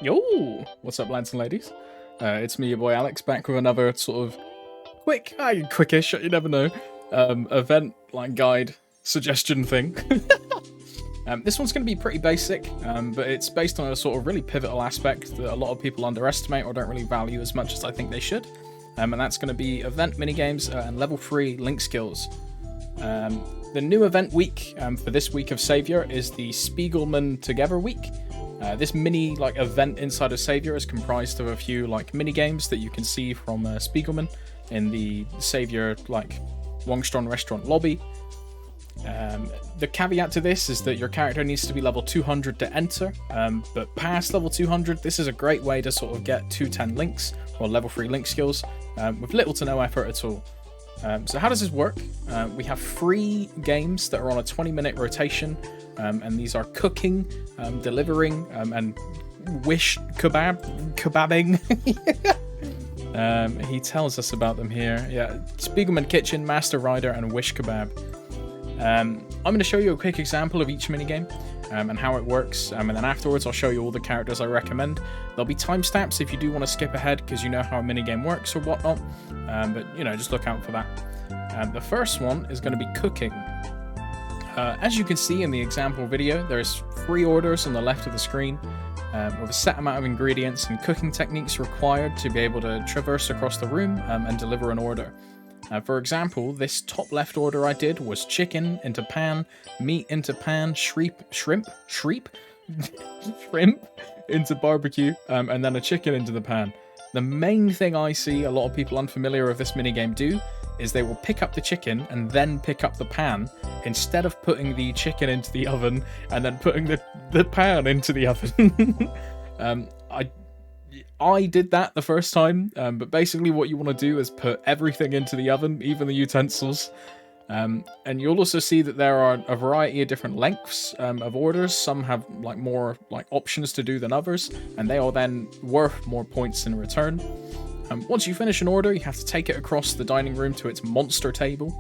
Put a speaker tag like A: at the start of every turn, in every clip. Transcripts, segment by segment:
A: Yo, what's up, lads and ladies? It's me, your boy Alex, back with another sort of quickish, you never know, event like guide suggestion thing. This one's going to be pretty basic, but it's based on a sort of really pivotal aspect that a lot of people underestimate or don't really value as much as I think they should, and that's going to be event minigames and level 3 link skills. The new event week for this week of Savior is the Spiegelman Together week. This mini event inside of Savior is comprised of a few mini games that you can see from Spiegelman in the Savior Wangstron restaurant lobby. The caveat to this is that your character needs to be level 200 to enter, but past level 200, this is a great way to sort of get 210 links or level 3 link skills with little to no effort at all. So how does this work? We have 3 games that are on a 20-minute rotation, and these are cooking, delivering, and kebabbing. He tells us about them here. Yeah, Spiegelman Kitchen, Master Rider, and Wish Kebab. I'm going to show you a quick example of each minigame and how it works, and then afterwards I'll show you all the characters I recommend. There'll be timestamps if you do want to skip ahead because you know how a minigame works or whatnot, but just look out for that. The first one is going to be cooking. As you can see in the example video, there's 3 orders on the left of the screen with a set amount of ingredients and cooking techniques required to be able to traverse across the room and deliver an order. For example, this top left order I did was chicken into pan, meat into pan, shrimp into barbecue, and then a chicken into the pan. The main thing I see a lot of people unfamiliar with this minigame do is they will pick up the chicken and then pick up the pan instead of putting the chicken into the oven and then putting the pan into the oven. I did that the first time, but basically what you want to do is put everything into the oven, even the utensils. And you'll also see that there are a variety of different lengths of orders. Some have more options to do than others, and they are then worth more points in return. Once you finish an order, you have to take it across the dining room to its monster table.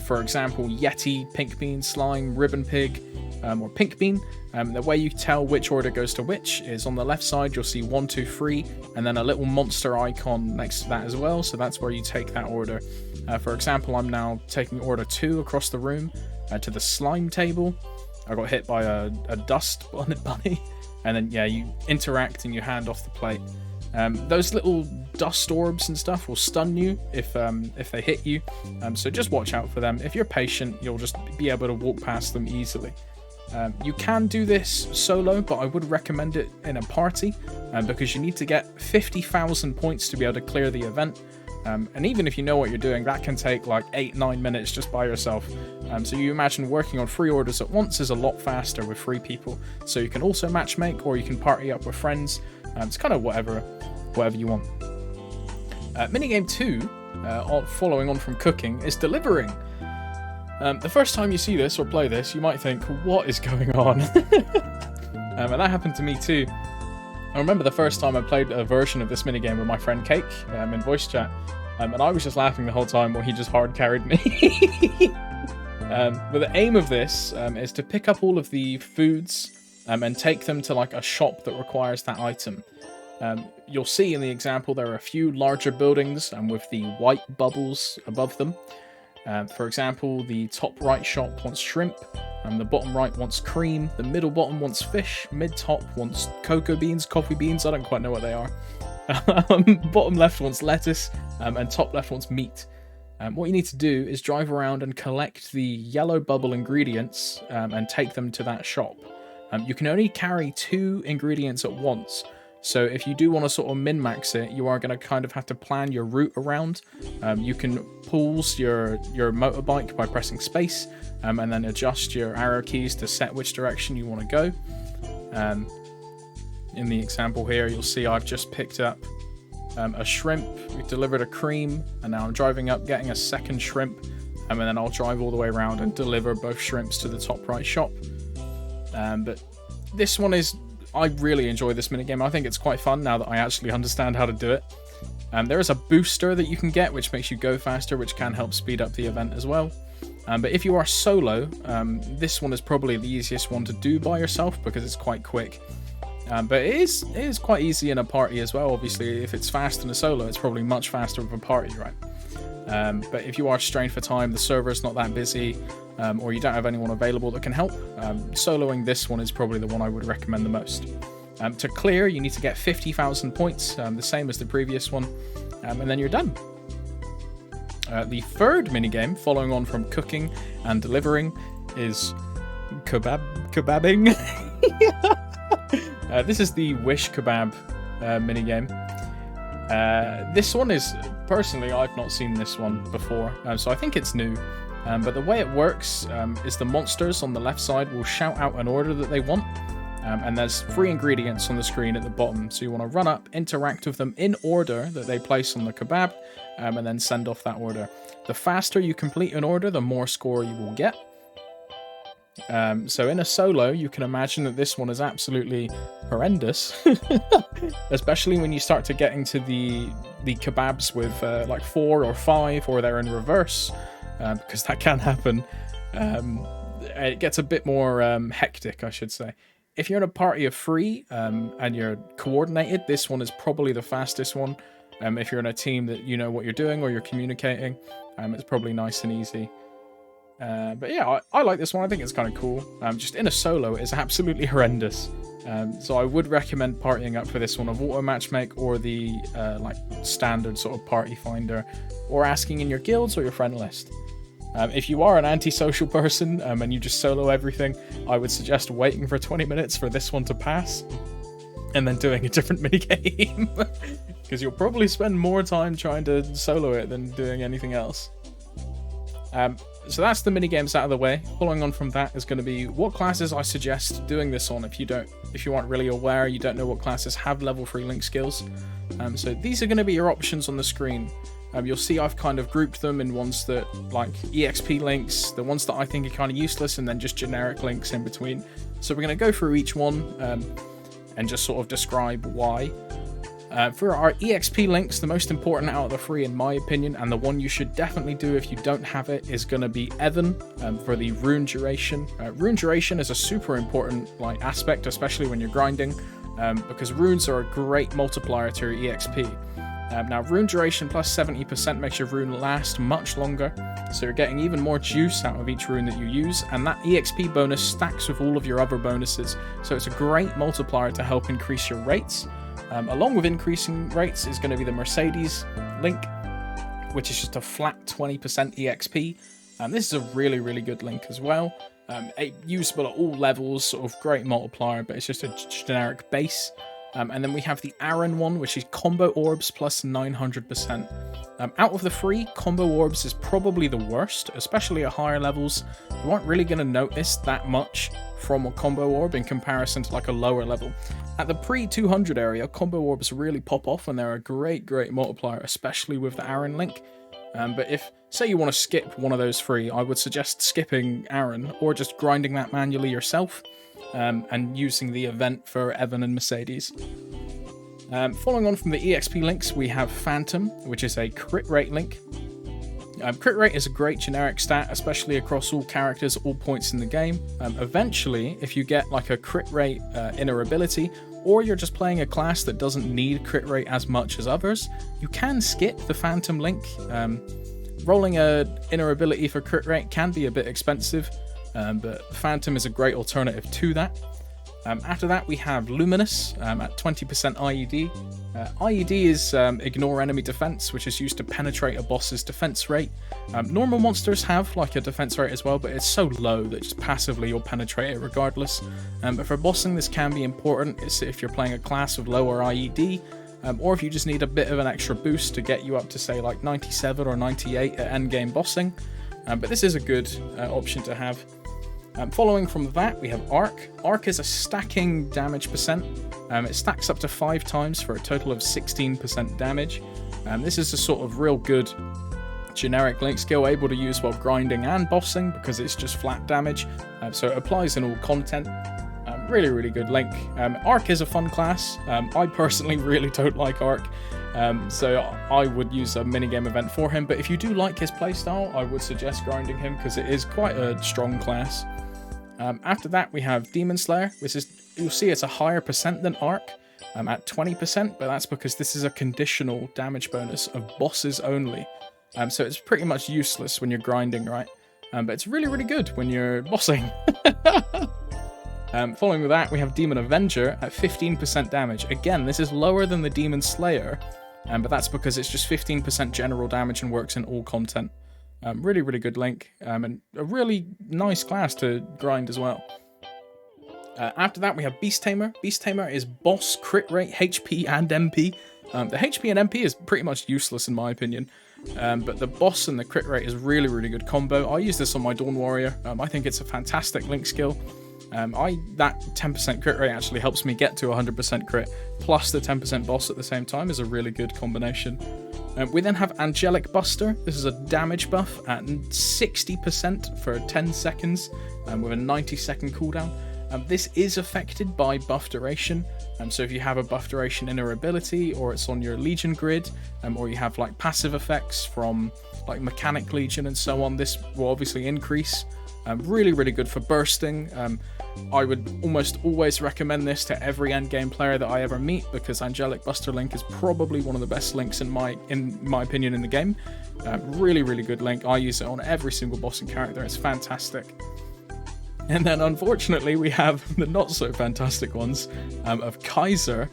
A: For example, Yeti, Pink Bean, Slime, Ribbon Pig, or Pink Bean. The way you tell which order goes to which is on the left side you'll see 1, 2, 3, and then a little monster icon next to that as well, so that's where you take that order. For example, I'm now taking order 2 across the room to the slime table. I got hit by a dust bunny, and then you interact and you hand off the plate. Those little dust orbs and stuff will stun you if they hit you, so just watch out for them. If you're patient, you'll just be able to walk past them easily. You can do this solo, but I would recommend it in a party because you need to get 50,000 points to be able to clear the event. And even if you know what you're doing, that can take 8-9 minutes just by yourself. So you imagine working on 3 orders at once is a lot faster with 3 people. So you can also matchmake, or you can party up with friends. It's kind of whatever you want. Minigame 2, following on from cooking, is delivering. The first time you see this or play this, you might think, what is going on? And that happened to me too. I remember the first time I played a version of this minigame with my friend Cake in voice chat, and I was just laughing the whole time while he just hard carried me. But the aim of this is to pick up all of the foods and take them to a shop that requires that item. You'll see in the example there are a few larger buildings with the white bubbles above them. For example, the top right shop wants shrimp, and the bottom right wants cream, the middle bottom wants fish, mid top wants cocoa beans, coffee beans, I don't quite know what they are. Bottom left wants lettuce, and top left wants meat. What you need to do is drive around and collect the yellow bubble ingredients and take them to that shop. You can only carry 2 ingredients at once. So if you do want to sort of min-max it, you are going to kind of have to plan your route around. You can pause your motorbike by pressing space, and then adjust your arrow keys to set which direction you want to go. In the example here, you'll see I've just picked up a shrimp, we've delivered a cream, and now I'm driving up getting a second shrimp, and then I'll drive all the way around and deliver both shrimps to the top right shop. But this one I really enjoy this minigame. I think it's quite fun now that I actually understand how to do it. There is a booster that you can get which makes you go faster, which can help speed up the event as well. But if you are solo, this one is probably the easiest one to do by yourself because it's quite quick. But it is quite easy in a party as well. Obviously, if it's fast in a solo, it's probably much faster with a party, right? But if you are strained for time, the server's not that busy, or you don't have anyone available that can help, soloing this one is probably the one I would recommend the most. To clear, you need to get 50,000 points, the same as the previous one, and then you're done. The third minigame, following on from cooking and delivering, is kebabbing. This is the Wish Kebab minigame. This one is, personally, I've not seen this one before, so I think it's new. But the way it works is the monsters on the left side will shout out an order that they want, and there's 3 ingredients on the screen at the bottom, so you want to run up, interact with them in order that they place on the kebab, and then send off that order. The faster you complete an order, the more score you will get. So in a solo, you can imagine that this one is absolutely horrendous, especially when you start to get into the kebabs with like 4 or 5, or they're in reverse, because that can happen. It gets a bit more hectic, I should say. If you're in a party of 3 and you're coordinated, this one is probably the fastest one. If you're in a team that you know what you're doing or you're communicating, it's probably nice and easy. But yeah, I like this one. I think it's kind of cool. Just in a solo, it's absolutely horrendous. So I would recommend partying up for this one of auto matchmake, or the like standard sort of party finder, or asking in your guilds or your friend list. If you are an antisocial person and you just solo everything, I would suggest waiting for 20 minutes for this one to pass, and then doing a different minigame. Because you'll probably spend more time trying to solo it than doing anything else. So that's the minigames out of the way. Following on from that is going to be what classes I suggest doing this on if you aren't really aware, you don't know what classes have level 3 link skills. So these are going to be your options on the screen. You'll see I've kind of grouped them in ones that like EXP links, the ones that I think are kind of useless, and then just generic links in between. So we're going to go through each one and just sort of describe why. For our EXP links, the most important out of the 3 in my opinion, and the one you should definitely do if you don't have it, is going to be Evan for the rune duration. Rune duration is a super important aspect, especially when you're grinding, because runes are a great multiplier to your EXP. Now, rune duration plus 70% makes your rune last much longer, so you're getting even more juice out of each rune that you use, and that EXP bonus stacks with all of your other bonuses, so it's a great multiplier to help increase your rates. Along with increasing rates is going to be the Mercedes link, which is just a flat 20% EXP. This is a really, really good link as well. Usable at all levels, sort of great multiplier, but it's just a generic base. And then we have the Aaron one, which is combo orbs plus 900%. Out of the 3, combo orbs is probably the worst, especially at higher levels. You aren't really going to notice that much from a combo orb in comparison to like a lower level. At the pre-200 area, combo orbs really pop off, and they're a great, great multiplier, especially with the Aaron link. But if, say you want to skip one of those 3, I would suggest skipping Aaron, or just grinding that manually yourself, and using the event for Evan and Mercedes. Following on from the EXP links, we have Phantom, which is a crit rate link. Crit rate is a great generic stat, especially across all characters at all points in the game. Eventually, if you get like a crit rate inner ability, or you're just playing a class that doesn't need crit rate as much as others, you can skip the Phantom link. Rolling a inner ability for crit rate can be a bit expensive, but Phantom is a great alternative to that. After that, we have Luminous at 20% IED. IED is ignore enemy defense, which is used to penetrate a boss's defense rate. Normal monsters have like a defense rate as well, but it's so low that just passively you'll penetrate it regardless. But for bossing, this can be important. It's if you're playing a class with lower IED, or if you just need a bit of an extra boost to get you up to say like 97 or 98 at endgame bossing. But this is a good option to have. Following from that, we have Arc. Arc is a stacking damage percent. It stacks up to 5 times for a total of 16% damage. This is a sort of real good generic link skill, able to use while grinding and bossing because it's just flat damage. So it applies in all content. Really, really good link. Arc is a fun class. I personally really don't like Arc. So I would use a minigame event for him. But if you do like his playstyle, I would suggest grinding him because it is quite a strong class. After that, we have Demon Slayer, which is, you'll see it's a higher percent than Arc, at 20%, but that's because this is a conditional damage bonus of bosses only. So it's pretty much useless when you're grinding, right? But it's really, really good when you're bossing. Following with that, we have Demon Avenger at 15% damage. Again, this is lower than the Demon Slayer, but that's because it's just 15% general damage and works in all content. Really, really good link, and a really nice class to grind as well. After that, we have Beast Tamer. Beast Tamer is boss, crit rate, HP, and MP. The HP and MP is pretty much useless in my opinion, but the boss and the crit rate is really, really good combo. I use this on my Dawn Warrior. I think it's a fantastic link skill. That 10% crit rate actually helps me get to 100% crit, plus the 10% boss at the same time is a really good combination. We then have Angelic Buster. This is a damage buff at 60% for 10 seconds, with a 90-second cooldown. This is affected by buff duration, so if you have a buff duration in your ability, or it's on your Legion grid, or you have like passive effects from like Mechanic Legion and so on, this will obviously increase. Really, really good for bursting. I would almost always recommend this to every endgame player that I ever meet, because Angelic Buster Link is probably one of the best links in my opinion in the game. Really, really good link. I use it on every single boss and character. It's fantastic. And then unfortunately we have the not so fantastic ones of Kaiser,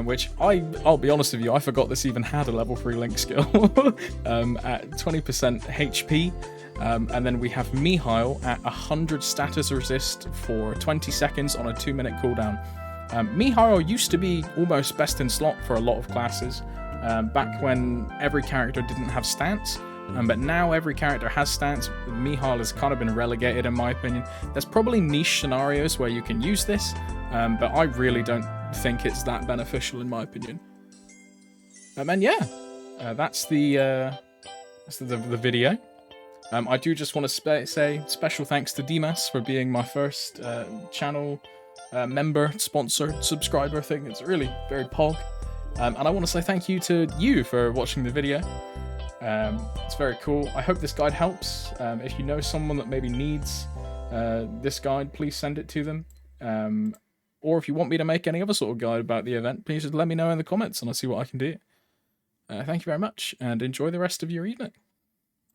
A: which I'll be honest with you, I forgot this even had a level 3 link skill at 20% HP. And then we have Mihail at 100 status resist for 20 seconds on a 2-minute cooldown. Mihail used to be almost best in slot for a lot of classes, back when every character didn't have stance. But now every character has stance. Mihail has kind of been relegated in my opinion. There's probably niche scenarios where you can use this, but I really don't think it's that beneficial in my opinion. And yeah, that's the video. I do just want to say special thanks to Dimas for being my first channel member, sponsored, subscriber thing. It's really very pog. And I want to say thank you to you for watching the video. It's very cool. I hope this guide helps. If you know someone that maybe needs this guide, please send it to them. Or if you want me to make any other sort of guide about the event, please just let me know in the comments and I'll see what I can do. Thank you very much, and enjoy the rest of your evening.